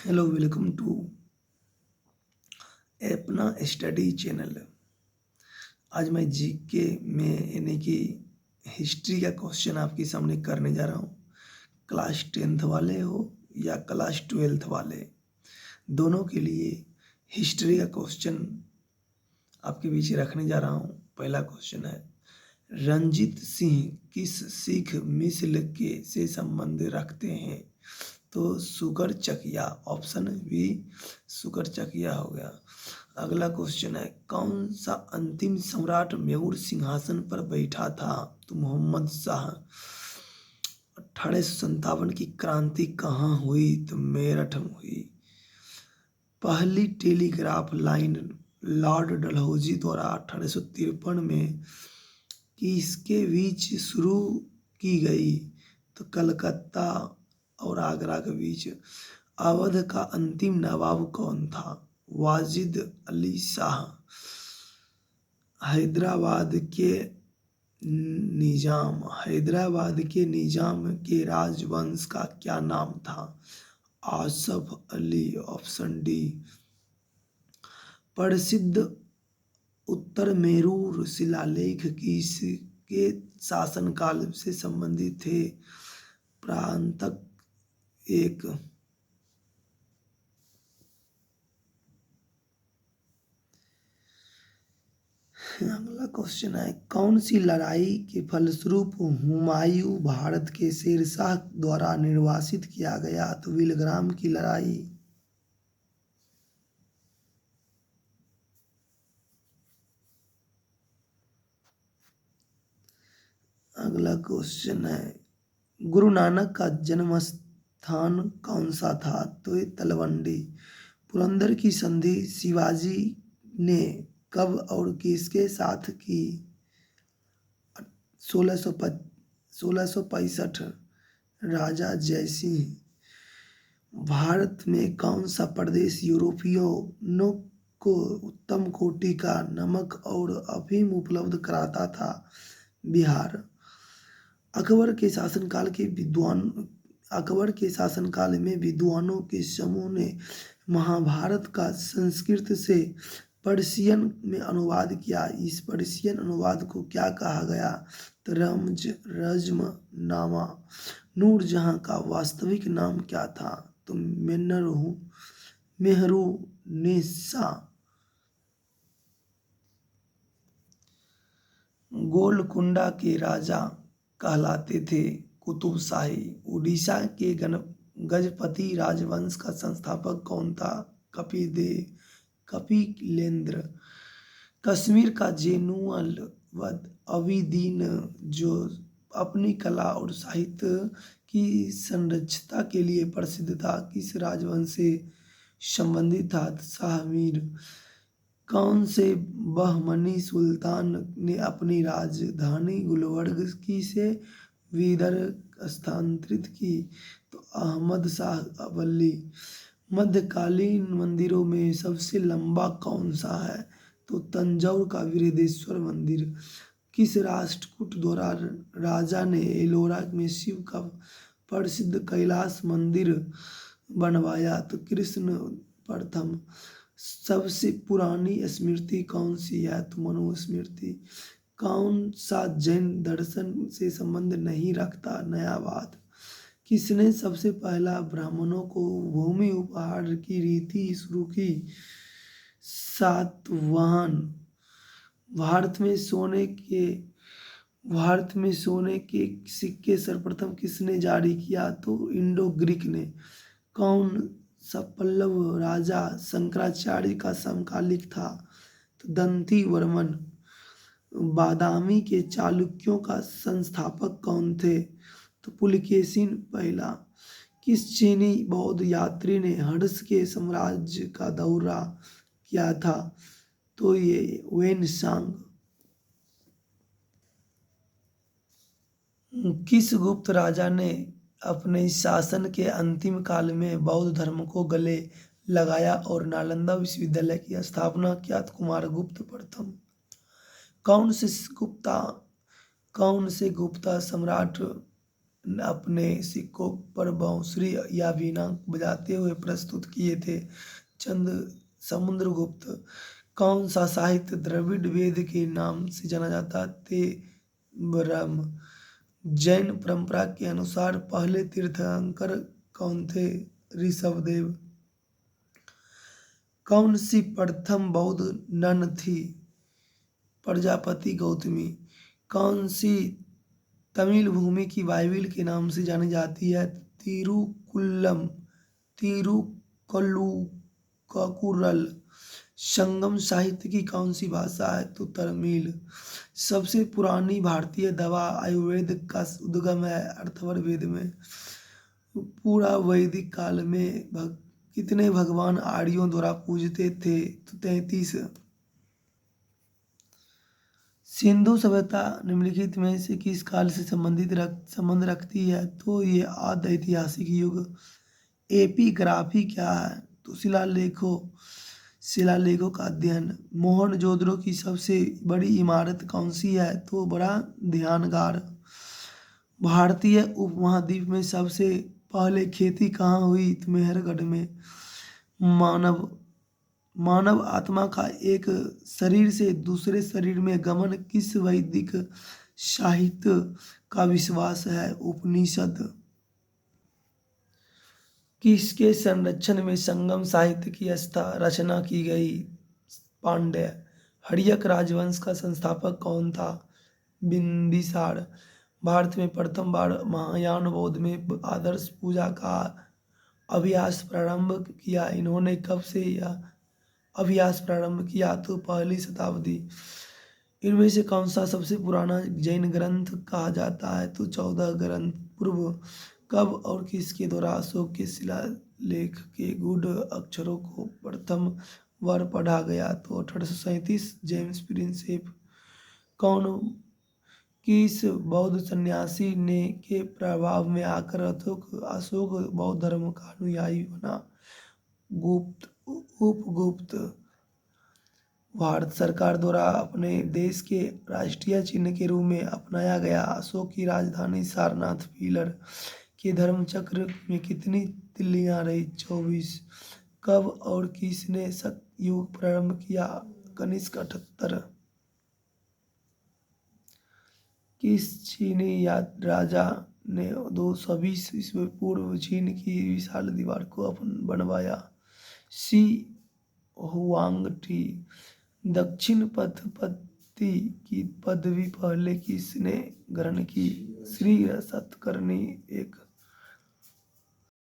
Hello, welcome to अपना study channel. आज मैं जीके में यानी कि हिस्ट्री का क्वेश्चन आपके सामने करने जा रहा हूँ। क्लास 10th वाले हो या क्लास 12th वाले, दोनों के लिए हिस्ट्री का क्वेश्चन आपके बीच रखने जा रहा हूँ। पहला क्वेश्चन है, रंजीत सिंह किस सिख मिसल के से संबंध रखते हैं? तो सुकर चकिया, ऑप्शन बी सुकर चकिया हो गया। अगला क्वेश्चन है, कौन सा अंतिम सम्राट म्यूर सिंहासन पर बैठा था? तो मोहम्मद शाह। 1857 की क्रांति कहाँ हुई? तो मेरठ में हुई। पहली टेलीग्राफ लाइन लॉर्ड डलहौजी द्वारा 1853 में किसके बीच शुरू की गई? तो कलकत्ता और आगरा के बीच। अवध का अंतिम नवाब कौन था? वाजिद अली शाह। हैदराबाद के निजाम के राजवंश का क्या नाम था? Asaf Ali, option D. प्रसिद्ध उत्तर मेरूर शिलालेख किसके शासनकाल से संबंधित थे? प्रांतक एक। अगला क्वेश्चन है, कौन सी लड़ाई के फलस्वरूप हुमायूं भारत के शेरशाह द्वारा निर्वासित किया गया? तो विलग्राम की लड़ाई। अगला क्वेश्चन है, गुरु नानक का जन्म स्थान कौन सा था? तो ये तलवंडी। पुरंदर की संधि शिवाजी ने कब और किसके साथ की? 1665। राजा जयसिंह। भारत में कौन सा प्रदेश यूरोपियनों को उत्तम कोटि का नमक और अफीम उपलब्ध कराता था? बिहार। अकबर के शासनकाल में विद्वानों के समूह ने महाभारत का संस्कृत से पर्शियन में अनुवाद किया। इस पर्शियन अनुवाद को क्या कहा गया? तो रज़्मनामा। नूरजहां का वास्तविक नाम क्या था? तो मेहरुन्निसा। गोलकुंडा के राजा कहलाते थे कुतुब शाही। उड़ीसा के गजपति राजवंश का संस्थापक कौन था? कपिलेंद्र। कश्मीर का जेनुअल अबीदीन, जो अपनी कला और साहित्य की संरक्षता के लिए प्रसिद्ध था, किस राजवंश से संबंधित था? शाह मीर। कौन से बहमनी सुल्तान ने अपनी राजधानी गुलबर्ग से बीदर स्थानांतरित की? तो अहमद शाह अवली। मध्यकालीन मंदिरों में सबसे लंबा कौन सा है? तो तंजौर का बृहदेश्वर मंदिर। किस राष्ट्रकूट द्वारा राजा ने एलोरा में शिव का प्रसिद्ध कैलाश मंदिर बनवाया? तो कृष्ण प्रथम। सबसे पुरानी स्मृति कौन सी है? तो मनुस्मृति। कौन सा जैन दर्शन से संबंध नहीं रखता? नयावाद। किसने सबसे पहला ब्राह्मणों को भूमि उपहार की रीति शुरू की? सातवाहन। भारत में सोने के सिक्के सर्वप्रथम किसने जारी किया? तो इंडो ग्रीक ने। कौन सा पल्लव राजा शंकराचार्य का समकालिक था? तो दंती वर्मन। बादामी के चालुक्यों का संस्थापक कौन थे? तो पुलकेशिन पहला। किस चीनी बौद्ध यात्री ने हर्ष के साम्राज्य का दौरा किया था? तो ये वेनसांग। किस गुप्त राजा ने अपने शासन के अंतिम काल में बौद्ध धर्म को गले लगाया और नालंदा विश्वविद्यालय की स्थापना किया? तो कुमारगुप्त प्रथम। कौन से गुप्ता सम्राट अपने सिक्कों पर बांसुरी या वीणा बजाते हुए प्रस्तुत किए थे। चंद समुद्रगुप्त कौन सा साहित्य द्रविड़ वेद के नाम से जाना जाता? ते ब्रह्म। जैन परंपरा के अनुसार पहले तीर्थंकर कौन थे? ऋषभदेव। कौन सी प्रथम बौद्ध नन थी? प्रजापति गौतमी। कौन सी तमिल भूमि की बाइबिल के नाम से जानी जाती है? तिरुकुल्लम। तिरुकल्लुकुरल। संगम साहित्य की कौन सी भाषा है? तो तमिल। सबसे पुरानी भारतीय दवा आयुर्वेद का उद्गम है अथर्ववेद में। पूरा वैदिक काल में कितने भगवान आर्यों द्वारा पूजते थे? तो 33। सिंधु सभ्यता निम्नलिखित में से किस काल से संबंध रखती है? तो ये आद्य ऐतिहासिक युग। एपिग्राफी क्या है? तो शिलालेखों का अध्ययन। मोहनजोदड़ो की सबसे बड़ी इमारत कौन सी है? तो बड़ा ध्यानगार। भारतीय उपमहाद्वीप में सबसे पहले खेती कहाँ हुई? तो मेहरगढ़ में। मानव आत्मा का एक शरीर से दूसरे शरीर में गमन किस वैदिक साहित्य का विश्वास है? उपनिषद। किसके संरक्षण में संगम साहित्य की रचना की गई? पांड्य। हड़यक राजवंश का संस्थापक कौन था? बिंबिसार। भारत में प्रथम बार महायान बौद्ध में आदर्श पूजा का अभ्यास प्रारंभ किया। इन्होंने कब से यह अभ्यास प्रारंभ किया? तो पहली शताब्दी। इनमें से कौन सा सबसे पुराना जैन ग्रंथ कहा जाता है? तो 14 ग्रंथ पूर्व। कब और किसके द्वारा अशोक के शिलालेख के गूढ़ अक्षरों को प्रथम बार पढ़ा गया? तो 1837। James Prinsep. कौन किस बौद्ध सन्यासी ने के प्रभाव में आकर अशोक बौद्ध धर्म का अनुयायी बना? उपगुप्त। भारत सरकार द्वारा अपने देश के राष्ट्रीय चिन्ह के रूप में अपनाया गया अशोक की राजधानी सारनाथ पिलर के धर्मचक्र में कितनी तिल्लियां रही? 24। कब और किसने सतयुग प्रारंभ किया? कनिष्क 78। किस चीनी राजा ने 220 ईस्वी पूर्व चीन की विशाल दीवार को बनवाया? शी हुआंगटी। दक्षिण पथपति की पदवी पहले किसने ग्रहण की? श्री सतकर्णी। एक